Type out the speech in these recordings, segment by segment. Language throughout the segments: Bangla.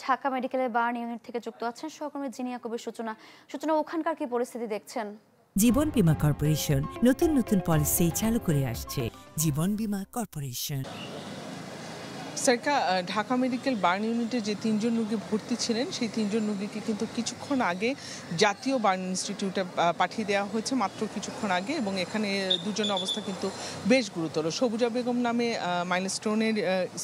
ঢাকা মেডিকেলের বার্ন ইউনিট থেকে যুক্ত আছেন সহকর্মী জিনিয়া কবির সূচনা ওখানকার কি পরিস্থিতি দেখছেন? জীবন বীমা কর্পোরেশন নতুন নতুন পলিসি চালু করে আসছে। জীবন বীমা কর্পোরেশন। স্যারকা, ঢাকা মেডিকেল বার্ন ইউনিটে যে 3 জন রোগী ভর্তি ছিলেন সেই 3 জন রোগীকে কিন্তু কিছুক্ষণ আগে জাতীয় বার্ন ইনস্টিটিউটে পাঠিয়ে দেওয়া হয়েছে, মাত্র কিছুক্ষণ আগে। এবং এখানে দুজনের অবস্থা কিন্তু বেশ গুরুতর। সবুজা বেগম নামে মাইলস্টোনের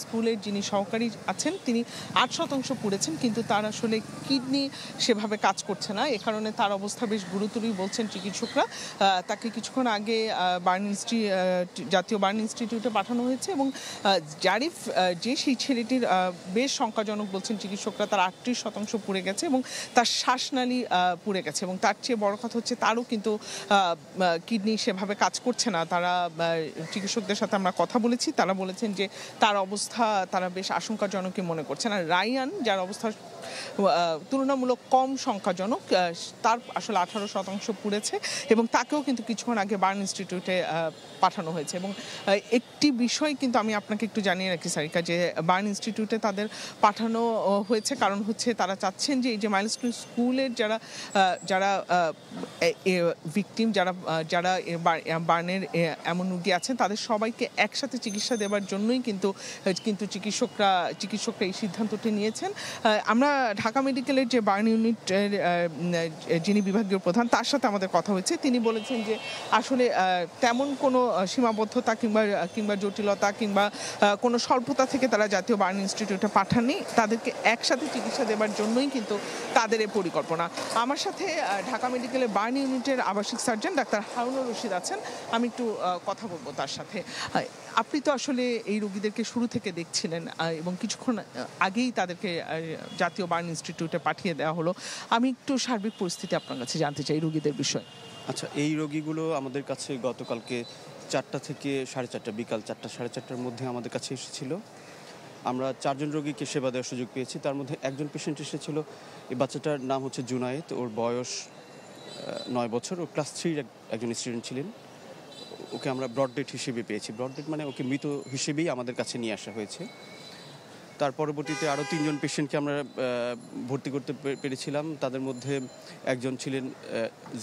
স্কুলের যিনি সহকারী আছেন তিনি 8% পুড়েছেন, কিন্তু তার আসলে কিডনি সেভাবে কাজ করছে না। এ কারণে তার অবস্থা বেশ গুরুতরই বলছেন চিকিৎসকরা। তাকে কিছুক্ষণ আগে জাতীয় বার্ন ইনস্টিটিউটে পাঠানো হয়েছে। এবং জারিফ যে সেই ছেলেটির বেশ শঙ্কাজনক বলছেন চিকিৎসকরা, তার 38% পুড়ে গেছে এবং তার শ্বাসনালী পুড়ে গেছে। এবং তার চেয়ে বড় কথা হচ্ছে তারও কিন্তু কিডনি সেভাবে কাজ করছে না। তারা চিকিৎসকদের সাথে আমরা কথা বলেছি, তারা বলেছেন যে তার অবস্থা তারা বেশ আশঙ্কাজনকই মনে করছেন। আর রায়ান, যার অবস্থা তুলনামূলক কম সংখ্যাজনক, তার আসলে 18% পুড়েছে এবং তাকেও কিন্তু কিছুক্ষণ আগে বার্ন ইনস্টিটিউটে পাঠানো হয়েছে। এবং একটি বিষয় কিন্তু আমি আপনাকে একটু জানিয়ে রাখি সারিকা, যে বার্ন ইনস্টিটিউটে তাদের পাঠানো হয়েছে কারণ হচ্ছে তারা চাচ্ছেন যে এই যে মাইলস্টোন স্কুলের যারা ভিকটিম, যারা বার্নের এমন রোগী আছেন তাদের সবাইকে একসাথে চিকিৎসা দেওয়ার জন্যই কিন্তু চিকিৎসকরা এই সিদ্ধান্তটি নিয়েছেন। আমরা ঢাকা মেডিকেলের যে বার্ন ইউনিটের যিনি বিভাগীয় প্রধান, তার সাথে আমাদের কথা হয়েছে। তিনি বলেছেন যে আসলে তেমন কোনো সীমাবদ্ধতা কিংবা জটিলতা কিংবা কোনো স্বল্পতা থেকে তারা জাতীয় বার্ন ইনস্টিটিউটে পাঠাননি, তাদেরকে একসাথে চিকিৎসা দেওয়ার জন্যই কিন্তু তাদের এই পরিকল্পনা। আমার সাথে ঢাকা মেডিকেলের বার্ন ইউনিটের আবাসিক সার্জন ডাক্তার হারুনুর রশিদ আছেন, আমি একটু কথা বলবো তার সাথে। আপনি তো আসলে এই রোগীদেরকে শুরু থেকে দেখছিলেন এবং কিছুক্ষণ আগেই তাদেরকে জাতীয় বার্ন ইনস্টিটিউটে পাঠিয়ে দেওয়া হলো। আমি একটু সার্বিক পরিস্থিতি আপনার কাছে জানতে চাই রোগীদের বিষয়ে। আচ্ছা, এই রোগীগুলো আমাদের কাছে গতকালকে 4টা থেকে 4:30, বিকাল 4টা 4:30টার মধ্যে আমাদের কাছে এসেছিল। আমরা 4 জন রোগীকে সেবা দেওয়ার সুযোগ পেয়েছি। তার মধ্যে একজন পেশেন্ট এসেছিল, এই বাচ্চাটার নাম হচ্ছে জুনায়েদ, ওর বয়স 9 বছর, ও ক্লাস 3 একজন স্টুডেন্ট ছিলেন। ওকে আমরা ব্রড ডেড হিসেবে পেয়েছি। ব্রড ডেড মানে ওকে মৃত হিসেবেই আমাদের কাছে নিয়ে আসা হয়েছে। তার পরবর্তীতে আরও 3 জন পেশেন্টকে আমরা ভর্তি করতে পেরেছিলাম। তাদের মধ্যে একজন ছিলেন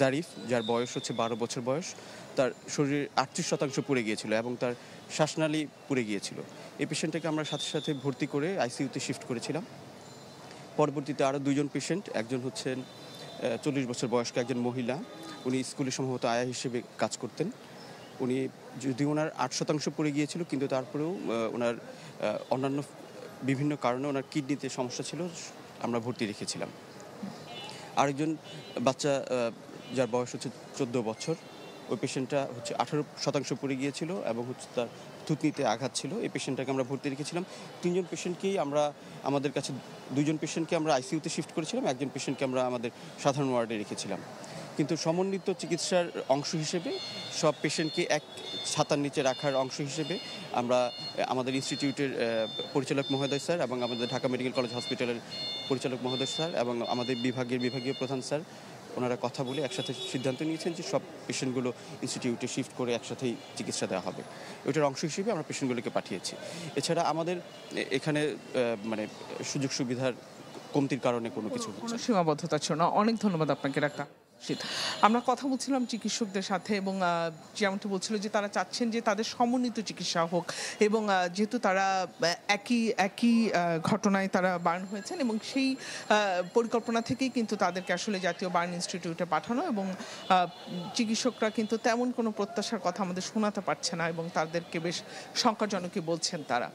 জারিফ, যার বয়স হচ্ছে 12 বছর বয়স। তার শরীরের 38% পুড়ে গিয়েছিল এবং তার শ্বাসনালী পুড়ে গিয়েছিল। এই পেশেন্টটাকে আমরা সাথে সাথে ভর্তি করে আইসিইউতে শিফট করেছিলাম। পরবর্তীতে আরও 2 জন পেশেন্ট, একজন হচ্ছেন 40 বছর বয়স্ক একজন মহিলা, উনি স্কুলে সম্ভবত আয়া হিসেবে কাজ করতেন। উনি যদি ওনার 8% পুড়ে গিয়েছিল, কিন্তু তারপরেও ওনার অন্যান্য বিভিন্ন কারণে ওনার কিডনিতে সমস্যা ছিল, আমরা ভর্তি রেখেছিলাম। আরেকজন বাচ্চা, যার বয়স হচ্ছে 14 বছর, ওই পেশেন্টটা হচ্ছে 18% পুড়ে গিয়েছিল এবং হচ্ছে তার থুতনিতে আঘাত ছিল। এই পেশেন্টটাকে আমরা ভর্তি রেখেছিলাম। 3 জন পেশেন্টকেই আমাদের কাছে 2 জন পেশেন্টকে আমরা আইসিইউতে শিফট করেছিলাম, একজন পেশেন্টকে আমরা আমাদের সাধারণ ওয়ার্ডে রেখেছিলাম। কিন্তু সমন্বিত চিকিৎসার অংশ হিসেবে সব পেশেন্টকে এক ছাতার নিচে রাখার অংশ হিসেবে আমরা আমাদের ইনস্টিটিউটের পরিচালক মহোদয় স্যার এবং আমাদের ঢাকা মেডিকেল কলেজ হসপিটালের পরিচালক মহোদয় স্যার এবং আমাদের বিভাগীয় প্রধান স্যার, ওনারা কথা বলে একসাথে সিদ্ধান্ত নিয়েছেন যে সব পেশেন্টগুলো ইনস্টিটিউটে শিফট করে একসাথেই চিকিৎসা দেওয়া হবে। ওইটার অংশ হিসেবে আমরা পেশেন্টগুলোকে পাঠিয়েছি। এছাড়া আমাদের এখানে মানে সুযোগ সুবিধার কমতির কারণে কোনো সীমাবদ্ধতা ছিল না। অনেক ধন্যবাদ আপনাকে ডাক্তার। আমরা কথা বলছিলাম চিকিৎসকদের সাথে এবং যেমনটি বলছিল যে তারা চাচ্ছেন যে তাদের সমন্বিত চিকিৎসা হোক এবং যেহেতু তারা একই ঘটনায় তারা বার্ন হয়েছেন এবং সেই পরিকল্পনা থেকেই কিন্তু তাদেরকে আসলে জাতীয় বার্ন ইনস্টিটিউটে পাঠানো। এবং চিকিৎসকরা কিন্তু তেমন কোনো প্রত্যাশার কথা আমাদের শোনাতে পারছে না এবং তাদেরকে বেশ শঙ্কাজনকই বলছেন তারা।